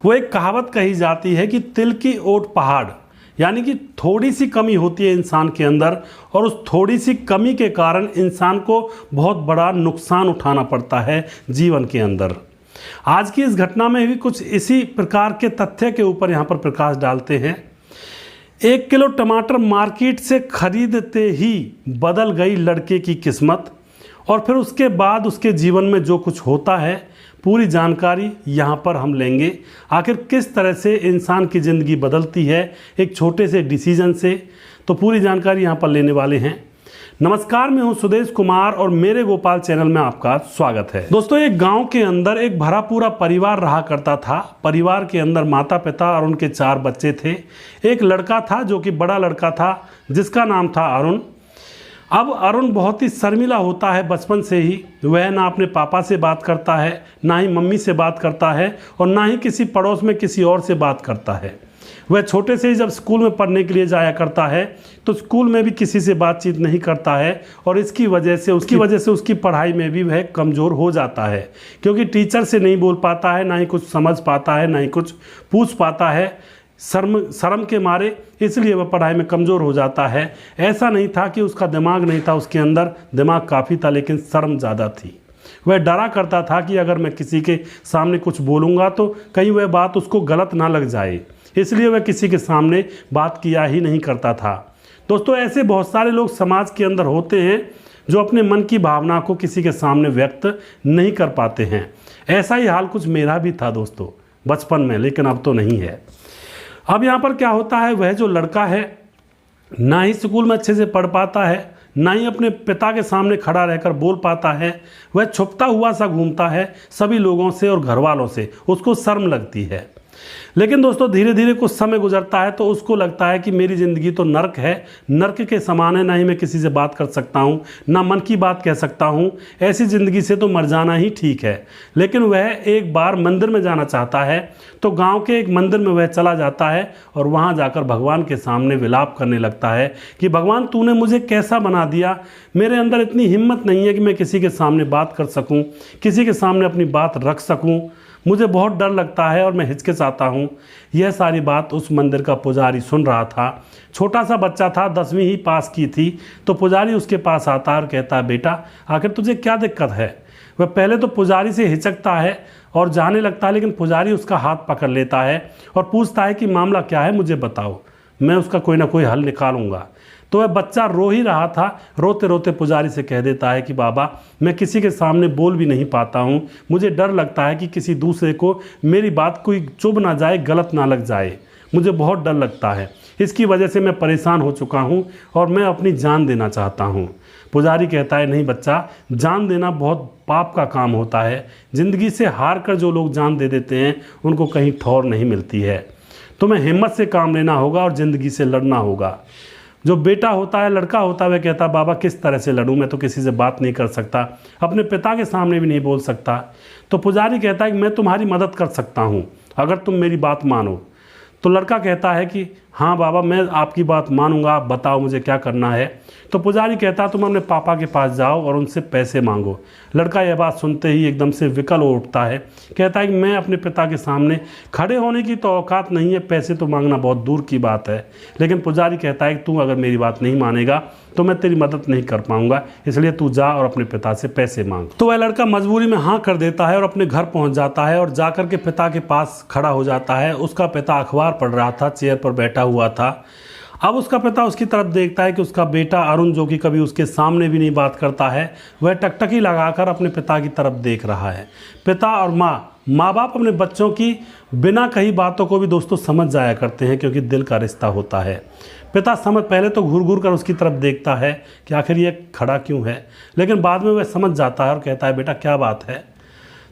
वो एक कहावत कही जाती है कि तिल की ओट पहाड़, यानी कि थोड़ी सी कमी होती है इंसान के अंदर और उस थोड़ी सी कमी के कारण इंसान को बहुत बड़ा नुकसान उठाना पड़ता है जीवन के अंदर। आज की इस घटना में भी कुछ इसी प्रकार के तथ्य के ऊपर यहाँ पर प्रकाश डालते हैं। 1 किलो टमाटर मार्केट से खरीदते ही बदल गई लड़के की किस्मत और फिर उसके बाद उसके जीवन में जो कुछ होता है पूरी जानकारी यहाँ पर हम लेंगे। आखिर किस तरह से इंसान की ज़िंदगी बदलती है एक छोटे से डिसीजन से, तो पूरी जानकारी यहाँ पर लेने वाले हैं। नमस्कार, मैं हूँ सुदेश कुमार और मेरे गोपाल चैनल में आपका स्वागत है। दोस्तों, एक गांव के अंदर एक भरा पूरा परिवार रहा करता था। परिवार के अंदर माता पिता और उनके 4 बच्चे थे। एक लड़का था जो कि बड़ा लड़का था, जिसका नाम था अरुण। अब अरुण बहुत ही शर्मिला होता है बचपन से ही। वह ना अपने पापा से बात करता है, ना ही मम्मी से बात करता है और ना ही किसी पड़ोस में किसी और से बात करता है। वह छोटे से ही जब स्कूल में पढ़ने के लिए जाया करता है तो स्कूल में भी किसी से बातचीत नहीं करता है और उसकी वजह से उसकी पढ़ाई में भी वह कमज़ोर हो जाता है, क्योंकि टीचर से नहीं बोल पाता है, ना ही कुछ समझ पाता है, ना ही कुछ पूछ पाता है। शर्म के मारे इसलिए वह पढ़ाई में कमज़ोर हो जाता है। ऐसा नहीं था कि उसका दिमाग नहीं था, उसके अंदर दिमाग काफ़ी था, लेकिन शर्म ज़्यादा थी। वह डरा करता था कि अगर मैं किसी के सामने कुछ बोलूँगा तो कहीं वह बात उसको गलत ना लग जाए, इसलिए वह किसी के सामने बात किया ही नहीं करता था। दोस्तों, ऐसे बहुत सारे लोग समाज के अंदर होते हैं जो अपने मन की भावना को किसी के सामने व्यक्त नहीं कर पाते हैं। ऐसा ही हाल कुछ मेरा भी था दोस्तों बचपन में, लेकिन अब तो नहीं है। अब यहाँ पर क्या होता है, वह जो लड़का है ना ही स्कूल में अच्छे से पढ़ पाता है, ना ही अपने पिता के सामने खड़ा रहकर बोल पाता है। वह छुपता हुआ सा घूमता है सभी लोगों से और घर वालों से, उसको शर्म लगती है। लेकिन दोस्तों, धीरे धीरे कुछ समय गुजरता है तो उसको लगता है कि मेरी ज़िंदगी तो नर्क है, नर्क के समान है। ना ही मैं किसी से बात कर सकता हूँ, ना मन की बात कह सकता हूँ। ऐसी ज़िंदगी से तो मर जाना ही ठीक है। लेकिन वह एक बार मंदिर में जाना चाहता है, तो गांव के एक मंदिर में वह चला जाता है और वहां जाकर भगवान के सामने विलाप करने लगता है कि भगवान, तूने मुझे कैसा बना दिया। मेरे अंदर इतनी हिम्मत नहीं है कि मैं किसी के सामने बात कर सकूं, किसी के सामने अपनी बात रख सकूं। मुझे बहुत डर लगता है और मैं हिचकिचाता हूँ। यह सारी बात उस मंदिर का पुजारी सुन रहा था। छोटा सा बच्चा था, 10वीं ही पास की थी। तो पुजारी उसके पास आता है और कहता है, बेटा आखिर तुझे क्या दिक्कत है। वह पहले तो पुजारी से हिचकता है और जाने लगता है, लेकिन पुजारी उसका हाथ पकड़ लेता है और पूछता है कि मामला क्या है, मुझे बताओ, मैं उसका कोई ना कोई हल निकालूंगा। तो वह बच्चा रो ही रहा था। रोते रोते पुजारी से कह देता है कि बाबा, मैं किसी के सामने बोल भी नहीं पाता हूँ। मुझे डर लगता है कि किसी दूसरे को मेरी बात कोई चुभ ना जाए, गलत ना लग जाए। मुझे बहुत डर लगता है, इसकी वजह से मैं परेशान हो चुका हूँ और मैं अपनी जान देना चाहता हूँ। पुजारी कहता है, नहीं बच्चा, जान देना बहुत पाप का काम होता है। ज़िंदगी से हार कर जो लोग जान दे देते हैं उनको कहीं ठौर नहीं मिलती है। तुम्हें हिम्मत से काम लेना होगा और ज़िंदगी से लड़ना होगा। जो बेटा होता है, लड़का होता है, वह कहता, बाबा किस तरह से लड़ूं, मैं तो किसी से बात नहीं कर सकता, अपने पिता के सामने भी नहीं बोल सकता। तो पुजारी कहता है कि मैं तुम्हारी मदद कर सकता हूं अगर तुम मेरी बात मानो। तो लड़का कहता है कि हाँ बाबा, मैं आपकी बात मानूंगा, आप बताओ मुझे क्या करना है। तो पुजारी कहता है, तुम अपने पापा के पास जाओ और उनसे पैसे मांगो। लड़का यह बात सुनते ही एकदम से विकल हो उठता है। कहता है कि मैं अपने पिता के सामने खड़े होने की तो औकात नहीं है, पैसे तो मांगना बहुत दूर की बात है। लेकिन पुजारी कहता है कि तू अगर मेरी बात नहीं मानेगा तो मैं तेरी मदद नहीं कर पाऊंगा, इसलिए तू जा और अपने पिता से पैसे मांग। तो वह लड़का मजबूरी में हाँ कर देता है और अपने घर पहुंच जाता है और जाकर के पिता के पास खड़ा हो जाता है। उसका पिता अखबार पढ़ रहा था, चेयर पर बैठा हुआ था। अब उसका पिता उसकी तरफ देखता है कि उसका बेटा अरुण, जो कि कभी उसके सामने भी नहीं बात करता है, वह टकटकी लगाकर अपने पिता की तरफ देख रहा है। पिता और माँ बाप अपने बच्चों की बिना कही बातों को भी दोस्तों समझ जाया करते हैं, क्योंकि दिल का रिश्ता होता है। पिता पहले तो घूर घूर कर उसकी तरफ देखता है कि आखिर ये खड़ा क्यों है, लेकिन बाद में वह समझ जाता है और कहता है, बेटा क्या बात है।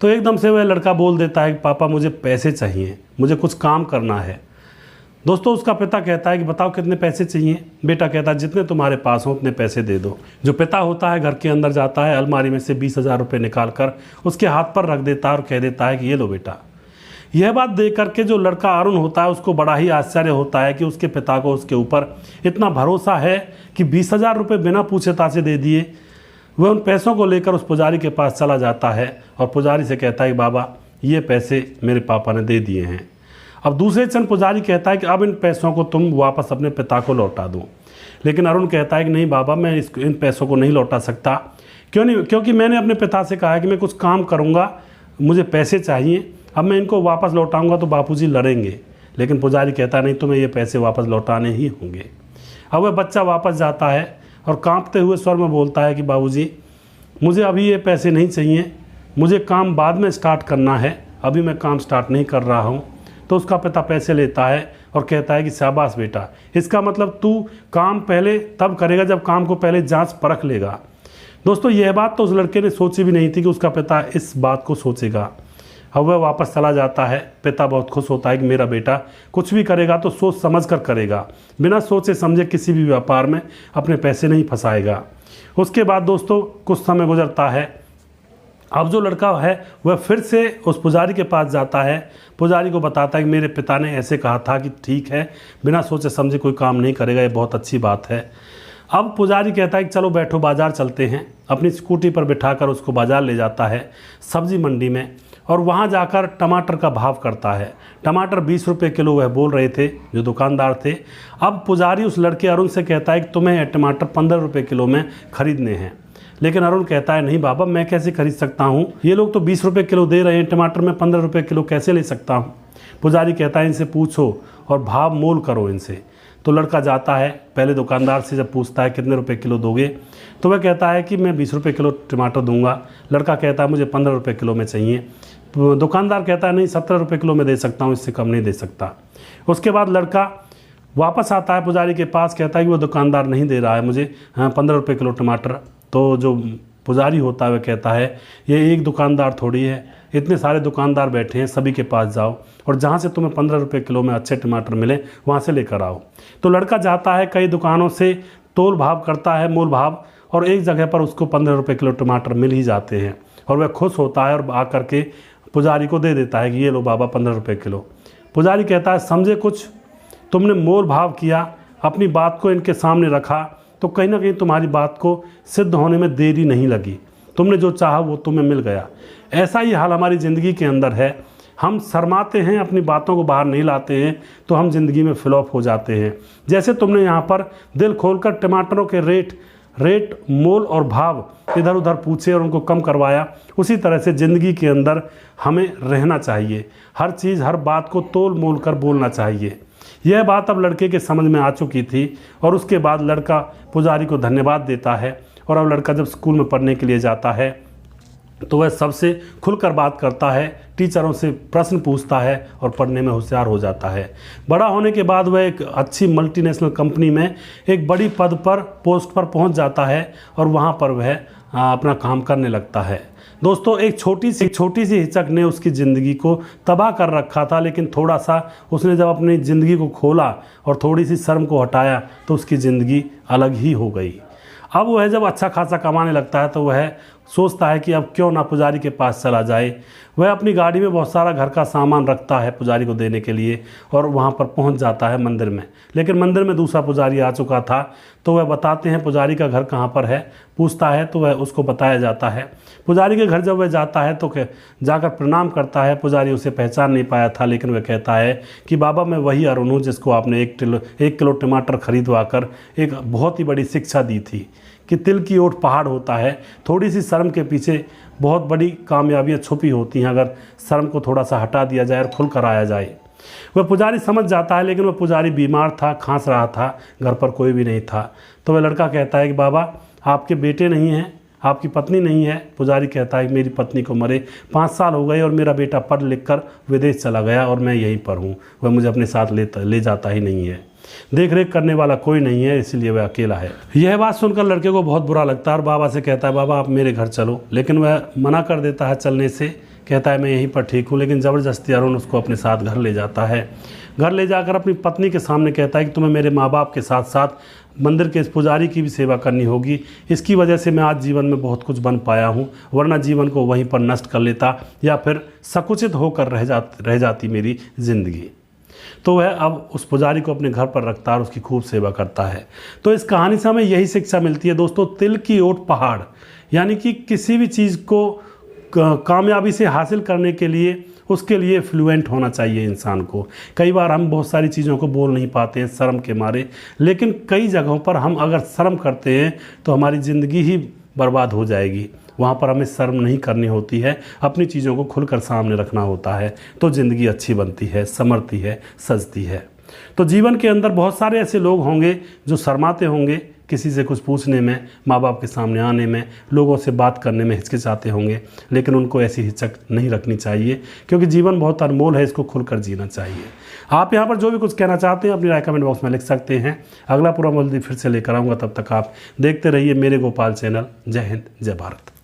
तो एकदम से वह लड़का बोल देता है कि पापा मुझे पैसे चाहिए, मुझे कुछ काम करना है। दोस्तों, उसका पिता कहता है कि बताओ कितने पैसे चाहिए। बेटा कहता है, जितने तुम्हारे पास हो उतने पैसे दे दो। जो पिता होता है घर के अंदर जाता है, अलमारी में से 20,000 रुपये निकाल कर उसके हाथ पर रख देता है और कह देता है कि ये लो बेटा। यह बात देख करके जो लड़का अरुण होता है उसको बड़ा ही आश्चर्य होता है कि उसके पिता को उसके ऊपर इतना भरोसा है कि 20,000 रुपये बिना पूछे ताछे दे दिए। वह उन पैसों को लेकर उस पुजारी के पास चला जाता है और पुजारी से कहता है कि बाबा ये पैसे मेरे पापा ने दे दिए हैं। अब दूसरे क्षण पुजारी कहता है कि अब इन पैसों को तुम वापस अपने पिता को लौटा दो। लेकिन अरुण कहता है कि नहीं बाबा, मैं इन पैसों को नहीं लौटा सकता। क्यों नहीं? क्योंकि मैंने अपने पिता से कहा है कि मैं कुछ काम करूँगा, मुझे पैसे चाहिए, अब मैं इनको वापस लौटाऊंगा तो बापूजी लड़ेंगे। लेकिन पुजारी कहता नहीं, तुम्हें ये पैसे वापस लौटाने ही होंगे। अब वह बच्चा वापस जाता है और कांपते हुए स्वर में बोलता है कि बाबूजी, मुझे अभी ये पैसे नहीं चाहिए, मुझे काम बाद में स्टार्ट करना है, अभी मैं काम स्टार्ट नहीं कर रहा हूँ। तो उसका पिता पैसे लेता है और कहता है कि शाबाश बेटा, इसका मतलब तू काम पहले तब करेगा जब काम को पहले जांच परख लेगा। दोस्तों, यह बात तो उस लड़के ने सोची भी नहीं थी कि उसका पिता इस बात को सोचेगा। अब वह वापस चला जाता है। पिता बहुत खुश होता है कि मेरा बेटा कुछ भी करेगा तो सोच समझ कर करेगा, बिना सोचे समझे किसी भी व्यापार में अपने पैसे नहीं फंसाएगा। उसके बाद दोस्तों कुछ समय गुजरता है। अब जो लड़का है वह फिर से उस पुजारी के पास जाता है। पुजारी को बताता है कि मेरे पिता ने ऐसे कहा था कि ठीक है, बिना सोचे समझे कोई काम नहीं करेगा, ये बहुत अच्छी बात है। अब पुजारी कहता है कि चलो बैठो, बाज़ार चलते हैं। अपनी स्कूटी पर बिठाकर उसको बाज़ार ले जाता है, सब्जी मंडी में, और वहाँ जाकर टमाटर का भाव करता है। टमाटर 20 रुपये किलो वह बोल रहे थे जो दुकानदार थे। अब पुजारी उस लड़के अरुण से कहता है कि तुम्हें यह टमाटर 15 रुपये किलो में खरीदने हैं। लेकिन अरुण कहता है नहीं बाबा, मैं कैसे खरीद सकता हूँ, ये लोग तो 20 रुपये किलो दे रहे हैं, टमाटर में 15 रुपये किलो कैसे ले सकता हूँ। पुजारी कहता है इनसे पूछो और भाव मोल करो इनसे। तो लड़का जाता है, पहले दुकानदार से जब पूछता है कितने रुपए किलो दोगे, तो वह कहता है कि मैं 20 रुपये किलो टमाटर दूंगा। लड़का कहता है मुझे 15 रुपये किलो में चाहिए। दुकानदार कहता है नहीं, 17 रुपये किलो में दे सकता हूँ, इससे कम नहीं दे सकता। उसके बाद लड़का वापस आता है पुजारी के पास, कहता है कि वो दुकानदार नहीं दे रहा है मुझे 15 रुपये किलो टमाटर। तो जो पुजारी होता है वह कहता है ये एक दुकानदार थोड़ी है, इतने सारे दुकानदार बैठे हैं, सभी के पास जाओ और जहाँ से तुम्हें 15 रुपये किलो में अच्छे टमाटर मिले वहाँ से लेकर आओ। तो लड़का जाता है, कई दुकानों से तोल भाव करता है, मोल भाव, और एक जगह पर उसको 15 रुपये किलो टमाटर मिल ही जाते हैं। और वह खुश होता है और आकर के पुजारी को दे देता है कि ये लो बाबा 15 रुपये किलो। पुजारी कहता है समझे कुछ, तुमने मोल भाव किया, अपनी बात को इनके सामने रखा, तो कहीं ना कहीं तुम्हारी बात को सिद्ध होने में देरी नहीं लगी, तुमने जो चाहा वो तुम्हें मिल गया। ऐसा ही हाल हमारी ज़िंदगी के अंदर है। हम शर्माते हैं, अपनी बातों को बाहर नहीं लाते हैं, तो हम ज़िंदगी में फ्लॉप हो जाते हैं। जैसे तुमने यहाँ पर दिल खोलकर टमाटरों के रेट मोल और भाव इधर उधर पूछे और उनको कम करवाया, उसी तरह से ज़िंदगी के अंदर हमें रहना चाहिए। हर चीज़, हर बात को तोल मोल कर बोलना चाहिए। यह बात अब लड़के के समझ में आ चुकी थी और उसके बाद लड़का पुजारी को धन्यवाद देता है। और अब लड़का जब स्कूल में पढ़ने के लिए जाता है तो वह सबसे खुलकर बात करता है, टीचरों से प्रश्न पूछता है और पढ़ने में होशियार हो जाता है। बड़ा होने के बाद वह एक अच्छी मल्टीनेशनल कंपनी में एक बड़ी पद पर, पोस्ट पर पहुंच जाता है और वहां पर वह अपना काम करने लगता है। दोस्तों, एक छोटी सी हिचक ने उसकी ज़िंदगी को तबाह कर रखा था, लेकिन थोड़ा सा उसने जब अपनी ज़िंदगी को खोला और थोड़ी सी शर्म को हटाया तो उसकी ज़िंदगी अलग ही हो गई। अब वह जब अच्छा खासा कमाने लगता है तो वह सोचता है कि अब क्यों ना पुजारी के पास चला जाए। वह अपनी गाड़ी में बहुत सारा घर का सामान रखता है पुजारी को देने के लिए और वहाँ पर पहुँच जाता है मंदिर में। लेकिन मंदिर में दूसरा पुजारी आ चुका था, तो वह बताते हैं पुजारी का घर कहाँ पर है, पूछता है तो वह उसको बताया जाता है। पुजारी के घर जब वह जाता है तो जाकर प्रणाम करता है। पुजारी उसे पहचान नहीं पाया था, लेकिन वह कहता है कि बाबा मैं वही अरुण हूँ जिसको आपने 1 किलो टमाटर खरीदवा कर एक बहुत ही बड़ी शिक्षा दी थी कि तिल की ओट पहाड़ होता है। थोड़ी सी शर्म के पीछे बहुत बड़ी कामयाबियाँ छुपी होती हैं, अगर शर्म को थोड़ा सा हटा दिया जाए और खुल कर आया जाए। वह पुजारी समझ जाता है, लेकिन वह पुजारी बीमार था, खांस रहा था, घर पर कोई भी नहीं था। तो वह लड़का कहता है कि बाबा आपके बेटे नहीं हैं, आपकी पत्नी नहीं है। पुजारी कहता है कि मेरी पत्नी को मरे 5 साल हो गए और मेरा बेटा पढ़ लिख कर विदेश चला गया और मैं यहीं पर हूँ, वह मुझे अपने साथ ले जाता ही नहीं है, देख रेख करने वाला कोई नहीं है, इसलिए वह अकेला है। यह बात सुनकर लड़के को बहुत बुरा लगता है और बाबा से कहता है बाबा आप मेरे घर चलो, लेकिन वह मना कर देता है चलने से, कहता है मैं यहीं पर ठीक हूँ। लेकिन ज़बरदस्ती अरुण उसको अपने साथ घर ले जाता है। घर ले जाकर अपनी पत्नी के सामने कहता है कि तुम्हें मेरे माँ बाप के साथ साथ मंदिर के इस पुजारी की भी सेवा करनी होगी, इसकी वजह से मैं आज जीवन में बहुत कुछ बन पाया हूँ, वरना जीवन को वहीं पर नष्ट कर लेता या फिर संकुचित होकर रह जाती मेरी ज़िंदगी। तो वह अब उस पुजारी को अपने घर पर रखता है और उसकी खूब सेवा करता है। तो इस कहानी से हमें यही शिक्षा मिलती है दोस्तों, तिल की ओट पहाड़, यानी कि किसी भी चीज़ को कामयाबी से हासिल करने के लिए उसके लिए फ्लुएंट होना चाहिए इंसान को। कई बार हम बहुत सारी चीज़ों को बोल नहीं पाते हैं शर्म के मारे, लेकिन कई जगहों पर हम अगर शर्म करते हैं तो हमारी ज़िंदगी ही बर्बाद हो जाएगी। वहाँ पर हमें शर्म नहीं करनी होती है, अपनी चीज़ों को खुलकर सामने रखना होता है, तो ज़िंदगी अच्छी बनती है, संवरती है, सजती है। तो जीवन के अंदर बहुत सारे ऐसे लोग होंगे जो शर्माते होंगे किसी से कुछ पूछने में, माँ बाप के सामने आने में, लोगों से बात करने में हिचकिचाते होंगे, लेकिन उनको ऐसी हिचक नहीं रखनी चाहिए, क्योंकि जीवन बहुत अनमोल है, इसको खुलकर जीना चाहिए। आप यहाँ पर जो भी कुछ कहना चाहते हैं अपनी राय कमेंट बॉक्स में लिख सकते हैं। अगला पूरा जल्दी फिर से लेकर आऊँगा, तब तक आप देखते रहिए मेरे गोपाल चैनल। जय हिंद, जय भारत।